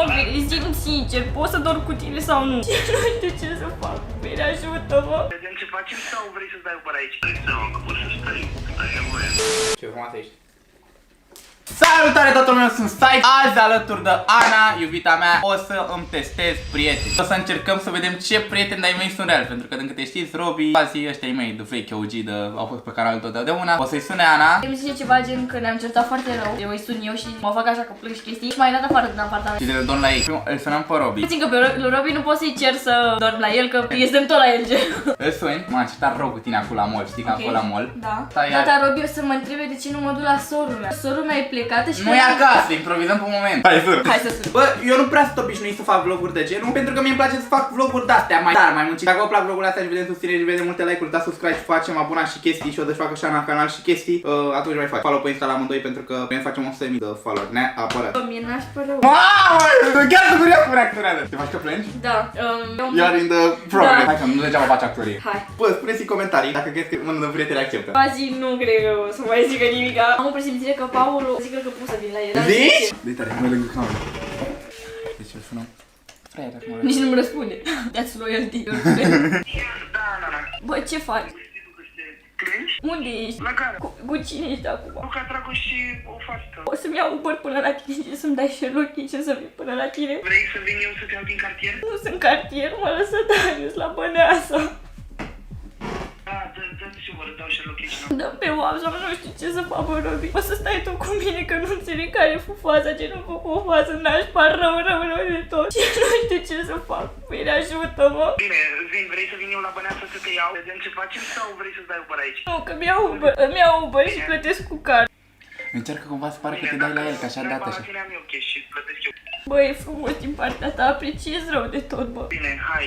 Mă, zi-mi sincer, pot să dorm cu tine sau nu? Nu știu ce să fac, bine, ajută-mă. Vedem ce facem sau vrei să stai pe aici? Vrei să poți să stai, ai nevoie. Ce frumoasă ești. Salutare toată lumea, sunt Sai. Azi alături de Ana, iubita mea, o să îmi testez prieteni. O să încercăm să vedem ce prieteni de-ai mei sunt reali. Pentru că, din câte știți, Robi, alții ăștia ai mei de vechi OG, au fost pe canalul totdeauna. O să-i sune Ana. Îmi zice ceva gen că ne-am certat foarte rău. Eu îi sun eu și mă fac așa că plâng și chestii și m-ai dat afară din apartament. Și de dorm la ei. Îl sunăm pe Robi. Puțin că pe Robi nu pot să-i cer să dorm la el, că este tot la el gen. Îl suni, m-am certat rău cu tine acum la mall, știi că am fost la mall. Da. Stai, Tata Robi o să mă întrebe de ce nu mă duc la sorul meu. Sorul meu e plecată și... Nu e acasă, improvizăm pe un moment. Hai să. Hai să sun. Bă, eu nu prea sunt obișnuit să fac vloguri de genul, pentru că mie îmi place să fac vloguri de-astea mai tare, mai muncit. Dacă vă plac vlogurile astea și vedem susținere și vedem multe like-uri, dați subscribe și facem abonați și chestii și o să facă așa la canal și chestii, atunci mai fac follow pe Insta la amândoi pentru că vrem să facem 100.000 de follower, ne apără. Mie n-aș pără. Mamă, chiar să curia cu reacționează. Te faci că plângi? Da. Iar in the progress. Da. Hai că nu degeaba faci actorie. Hai. Bă, spuneți în comentarii dacă crezi că unul de prieteni acceptă. Azi nu cred că o să mai zică nimica. Am o presimțire că Paul o zică că pot să vin la el. Zici? De tare, mă lângă cameră. Deci îl sunăm. Fraier, acum ăla. Nici nu-mi răspunde. That's loyalty. Da, Ana. Bă, ce faci? Plângi? Unde ești? La care? Cu cine ești acum? Cu Catracu și o fată. O să-mi iau Uber până la tine și să-mi dai și location să vin până la tine. Vrei să vin eu să te iau din cartier? Nu sunt cartier, mă lăsă Darius la Băneasa. Da, dă-te și vă dau și location. Dă pe WhatsApp, nu știu ce să fac, bă, Robi. O să stai tu cu mine că nu înțeleg care e faza, ce nu fac o fază, n-aș par rău de tot. Și nu știu ce să fac. Bine, ajută-mă. Bine, vin, vrei să vin eu la Băneasa să te iau? Vedem ce facem sau vrei să stai pe aici? Nu, că îmi iau Uber și plătesc cu card. Încearcă cumva să pară că te dai la el, că așa dată așa. Bine, am eu cash și plătesc eu. Bă, e frumos din partea ta, apreciez rău de tot, bă. Bine, hai,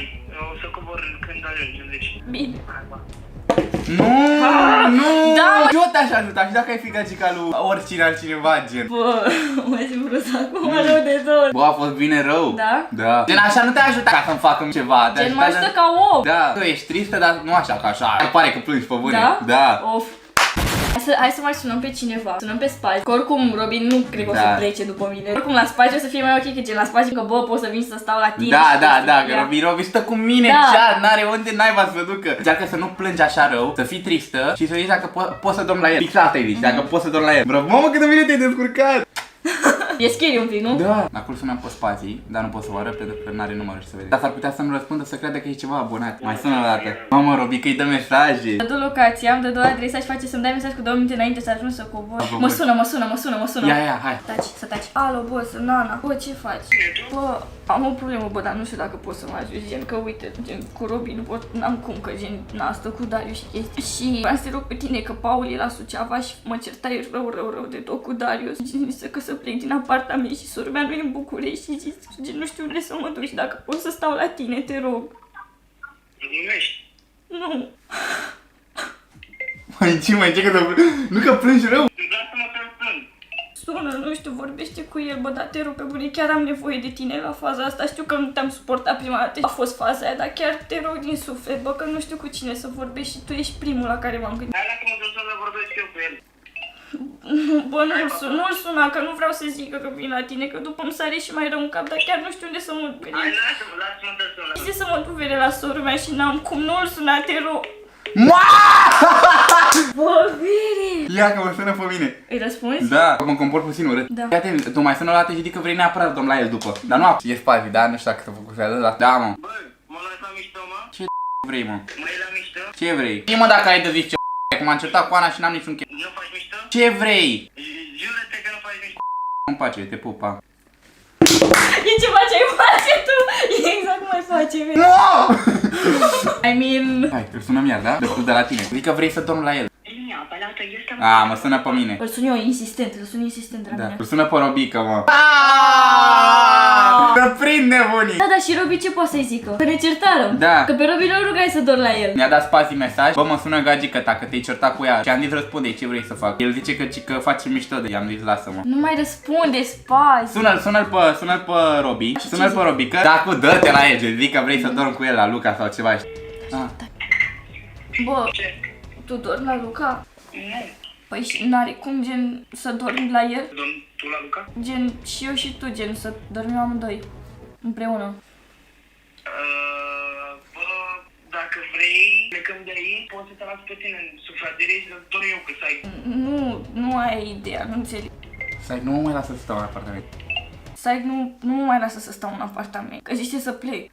o să cobor când ajungem, deci. Bine. Hai, bă. Nu, nu! Da, mă. Eu te-aș ajuta și dacă ai fi gagica lui oricine altcineva, gen. Bă, mă simt prost acum rău de tot. Bă, a fost bine rău. Da? Da. Gen așa nu te ajută ca să-mi facă ceva. Gen mă ajută ca om. Da, tu ești tristă, dar nu așa, ca așa. Pare că plângi pe bune. Da? Da. Of. Hai să mai sunăm pe cineva. Sunăm pe Spaci. Că oricum Robin nu cred că o să plece după mine. Oricum la Spaci o să fie mai ok, că gen la Spaci că bă, pot să vin să stau la tine. Da, că Robi stă cu mine, cea, n-are unde naiba să ducă. Încearcă să nu plângi așa rău, să fii tristă și să zici dacă poți să dorm la el. Fix asta îi zici, dacă poți să dorm la el. Mamă, cât de bine te-ai descurcat! E scary un pic, nu? Da. Acum sunăm pe spații, dar nu pot să o arăt pentru că n-are numărul și să vede. Dar s-ar putea să nu răspundă să creadă că e ceva abonat. Mai sună o dată. Mamă, Robi, că îi dă mesaje. Dă locația, îmi dă adresa și face să-mi dai mesaj cu 2 minute înainte să ajung să cobor. Mă sună. Ia, hai. Să taci. Alo, bă, sunt Ana. Bă, ce faci? Bă, am o problemă, bă, dar nu știu dacă pot să mă ajut, gen că uite, gen cu Robi nu pot, n-am cum, că gen stă cu Darius și chestii. Și vreau să te rog pe tine că Paul e la Suceava și mă certai rău de tot cu Darius. Gen, zise că să plec din apartament și sora mea nu e în București și zice, gen, nu știu unde să mă duc și dacă pot să stau la tine, te rog. Glumești? Nu. Mai ce că nu că plângi rău. Lasă-mă să-l plâng. Sună, nu știu, vorbește cu el, bă, dar te rog pe bune, chiar am nevoie de tine la faza asta. Știu că nu te-am suportat prima dată, a fost faza aia, dar chiar te rog din suflet, bă, că nu știu cu cine să vorbești și tu ești primul la care m-am gândit. Hai, lasă-mă să vorbesc eu cu el. Bă, nu-l suna, că nu vreau să zică că vin la tine, că după îmi sare și mai rău în cap, dar chiar nu știu unde să mă duc. Hai, lasă-mă să sună. Zice să mă duc vede la sora mea și n-am cum, nu-l suna, te rog. Bă, vere! Ia că mă sună pe mine. Îi răspunzi? Da, mă comport puțin urât. Da. Fii atent, tu mai sună o dată și zic că vrei neapărat să dorm la el după. Dar nu e spazi, da? Nu știu dacă s-a făcut fează, dar da, mă. Bă, mă las la mișto, mă? Ce vrei, mă? Mă iei la mișto? Ce vrei? Zi, mă, dacă ai de zis ce că m-am certat cu Ana și n-am niciun chef. Nu faci mișto? Ce vrei? Jură-te că nu faci mișto. Nu-mi place, te pupa. E ceva ce ai face tu, e exact cum ai face, vede. Nu! I mean... Hai, îl sunăm iar, da? De la tine. Zic că vrei să dorm la el. A, mă sună pe mine. Îl sun eu insistent, la Da, mine. îl sună pe Robică, mă. Să prind nebunii. Da, și Robi ce poate să-i zică? Că ne certarăm. Da. Că pe Robi nu rugai să dor la el. Mi-a dat spații mesaj. Bă, mă sună gagică ta, că te-ai certat cu ea. Și am zis răspunde, ce vrei să fac? El zice că face mișto de i-am zis lasă-mă. Nu mai răspunde, spazi. Sună-l pe Robi. Sună-l pe Robică. Da, cu dă-te la el, zic că vrei să dorm cu el la Luca sau ceva. Bă, Ce? tu dormi la Luca? Nu. Păi și n-are cum gen să dormi la el? Tu la Luca? Gen, și eu și tu, gen, să dormim amândoi. Împreună. Bă, dacă vrei, plecăm de aici, poți să te las pe tine în sufragerie și să dorm eu, că să ai... Nu ai ideea, nu înțeleg. Sai, nu mă mai lasă să stau în apartament. Sai, nu mă mai lasă să stau în apartament, că zice să plec.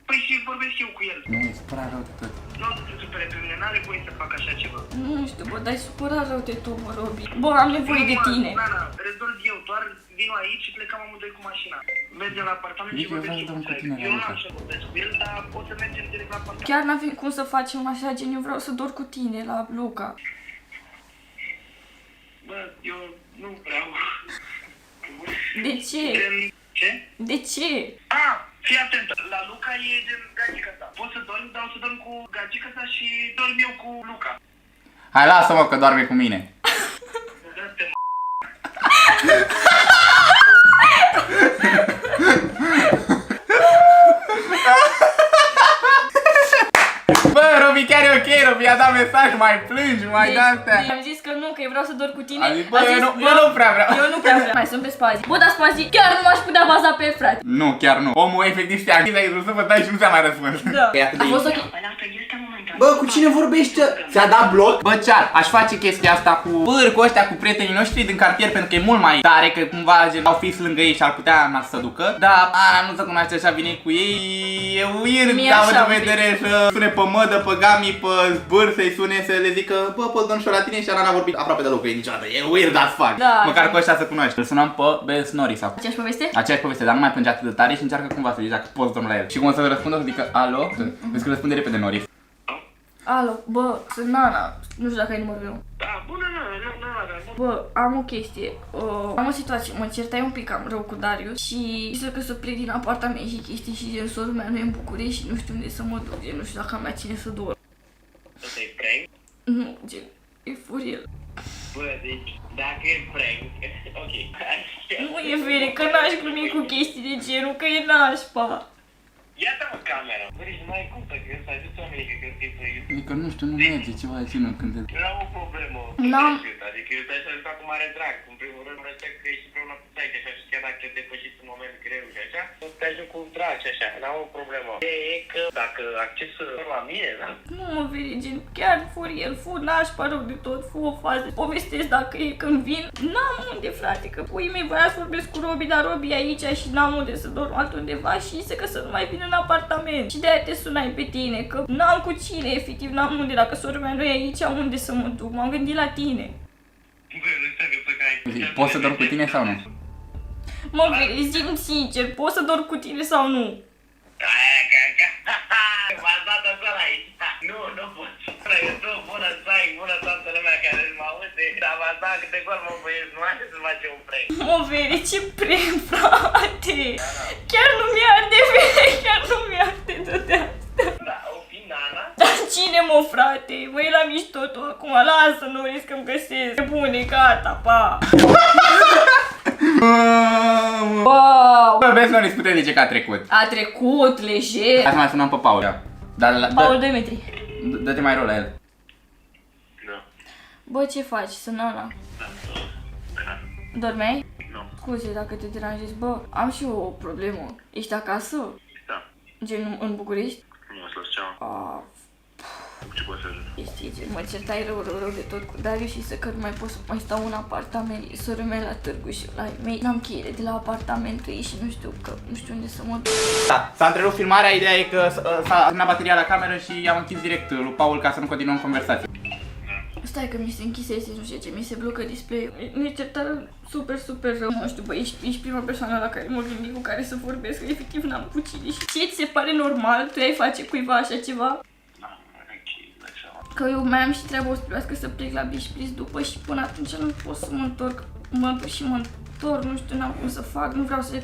Păi și vorbesc eu cu el. Nu, e supărat rău de tot. Nu te supere pe mine, n-are voie să fac așa ceva. Nu știu, bă, dai supărat rău de tot, bă, Robi. Bă, am nevoie de tine. Na, rezolv eu, doar vin aici și plecăm amândoi cu mașina. Mergem la apartament și vorbesc eu cu el. Eu nu am să vorbesc cu el, dar o să mergem direct la apartament. Chiar n-avem cum să facem așa, gen, eu vreau să dorm cu tine la Luca. Bă, eu nu vreau. De ce? Ce? De ce? Fii atent, la Luca e gen gagica ta. Poți să dormi, dar o să dorm cu gagica ta și dorm eu cu Luca. Hai, lasă-mă că doarme cu mine. Dă-te, Bă, Robi, chiar e ok, Robi, a dat mesaj, mai plângi, mai Deci, de-astea. am zis că nu, că eu vreau să dorm cu tine. A zis, bă, A zis, eu nu prea vreau. Eu nu prea vreau. Mai sunt pe Spazi. Bă, dar Spazi, chiar nu m-aș putea baza pe el, frate. Nu, chiar nu. Omul efectiv se activă, ai să vă dai și nu ți-a mai răspuns. Da. E atât de A fost ok. Bă, cu cine vorbește? Ți-a dat bloc? Bă, chat, aș face chestia asta cu cu ăștia, cu prietenii noștri din cartier, pentru că e mult mai tare, că cumva gen, au fi lângă ei și ar putea na, să ducă. Dar Ana nu se cunoaște așa bine cu ei, e weird, Mie dar așa având un în pic. vedere să sune pe mădă, pe gami, pe zbâr, să-i sune, să le zică, bă, poți dormi și eu la tine și Ana n-a vorbit aproape deloc cu ei niciodată. E weird as fuck. Da, Măcar da. cu ăștia să cunoști. Îl sunăm pe Bel Snori sau Aceeași poveste? aceeași poveste, dar nu mai plânge atât de tare și încearcă cumva să zici dacă poți dormi la el. Și cum o să răspundă, o să zică, alo? Vezi că răspunde repede Nori. Alo, bă, sunt Nana. Nu știu dacă ai numărul meu. Da, bună, nu. Bă, am o chestie. Am o situație. Mă certai un pic cam rău cu Darius și zic că să plec din apartament și chestii și gen sora mea nu e în București și nu știu unde să mă duc. Gen, nu știu dacă am la cine să dorm. Asta e prank? Nu, gen, e furiel. Bă, deci, dacă e prank, ok. Nu e vere, că n-aș glumi cu chestii de genul, că e nașpa. Ia-te mă camera. Bă, deci nu ai cum să ajuți oamenii că cred că e Adică nu știu, nu merge ceva de genul când te... Nu am o problemă. N-am- Adică eu te-aș ajuta cu mare drag. În primul rând, respect că ești împreună cu taică și așa, și chiar dacă te depășiți în moment greu și așa, te ajut cu drag și așa, n-am o problemă. E că dacă accesul la mine, da? Nu mă vede, gen, chiar furiel, fu nașpa rău de tot, fu o fază. Povestesc dacă e când vin. N-am unde, frate, că puii mei voia să vorbesc cu Robi, dar Robi e aici și n-am unde să dorm altundeva și zice că să nu mai vin în apartament. Și de-aia te sunai pe tine, că n-am cu cine, efectiv, n-am unde. Dacă sora mea nu e aici, unde să mă duc? M-am gândit la tine. Bă, nu știu că ai... Poți să dormi cu tine sau nu? Mă vede, zi-mi sincer, poți să dorm cu tine sau nu? M-a dat așa la aici. Nu pot. Eu sunt bună, stai, bună toată lumea care mă aude. Dar m-a dat câte gol, mă băieți, nu mai să face un prank. Mă vede, ce prem, frate! Chiar nu mi-arde, vede, chiar nu mi-arde de asta. Da, o fi Nana. Dar cine mă, frate? Mă, e la mișto tu acum, lasă, nu risc că-mi găsesc. Bune, gata, pa! Wow! Bă, vezi, Nori, îți putem zice că a trecut. A trecut, lejer. Hai să mai sunăm pe Paul. Dar Paul 2 metri. dă-te mai rol la el. Nu. Bă, ce faci? Sunt Nana. Da. Dormeai? Nu. Scuze dacă te deranjezi. Bă, am și eu o problemă. Ești acasă? Da. Gen în București? Nu o să-ți ceau. Ce poți să ajut? Este gen, mă certai rău de tot cu Darius și să că nu mai pot să mai stau în apartament. Sora mea la târgu și la ei mei. N-am cheile de la apartamentul ei și nu știu unde să mă duc. Da, s-a întrerupt filmarea, ideea e că s-a terminat bateria la cameră și am închis direct lui Paul ca să nu continuăm conversația. Stai că mi se închisese, nu știu ce, mi se blocă display-ul. Ne certară super rău. Nu știu, bă, ești prima persoană la care mă gândi cu care să vorbesc, că efectiv n-am cu cine. Și ce ți se pare normal? Tu ai face cuiva așa ceva? Că eu mai am și treaba ospălească să plec la Beach Please după și până atunci nu pot să mă întorc. Mă duc și mă întorc, nu știu, n-am cum să fac, nu vreau să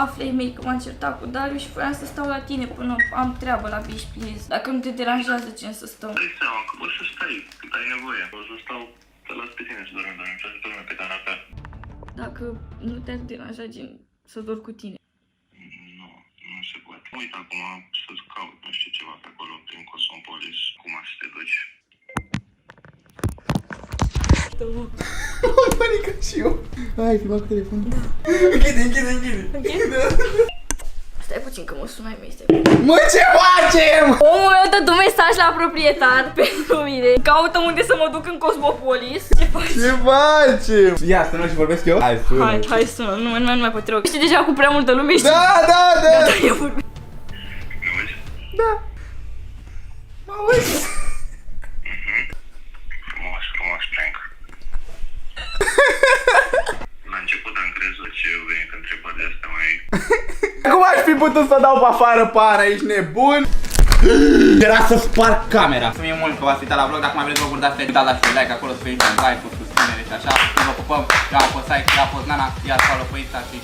afle ei mei că m-am certat cu Darius și voiam să stau la tine până am treabă la Beach Please. Dacă nu te deranjează, gen să stau. Dai seama că poți să stai cât ai nevoie. O să stau, te las pe tine să dormi, să dormi pe canapea. Dacă nu te-ar deranja, gen, să dorm cu tine. Nu se poate. Uite acum să-ți caut, nu știu, ceva pe acolo, prin Cosmopolis, cum aș te duci. panicat și eu. Hai, filma cu telefonul. Închide. Stai puțin că mă sună ai mei, stai. Mă, ce facem? Omul meu dă un mesaj la proprietar pentru mine. Caută unde să mă duc în Cosmopolis. Ce faci? Ce facem? Ia, sună și vorbesc eu? Hai, sună. Hai sună, nu mai pot rog. Știi deja cu prea multă lume, știi? Da. Gata, e vorbit. Da. Mă auzi? Frumos, prank. La început am crezut ce au venit întrebări de astea mai... Cum aș fi putut să dau pe afară pana, ești nebun? Era să sparg camera. Mulțumim mult că v-ați uitat la vlog, dacă mai vreți vloguri de astea, dați un like acolo, să fie un like, o susținere și așa. Vă pupăm, eu am fost Sai, ea a fost Nana, iar follow pe Insta și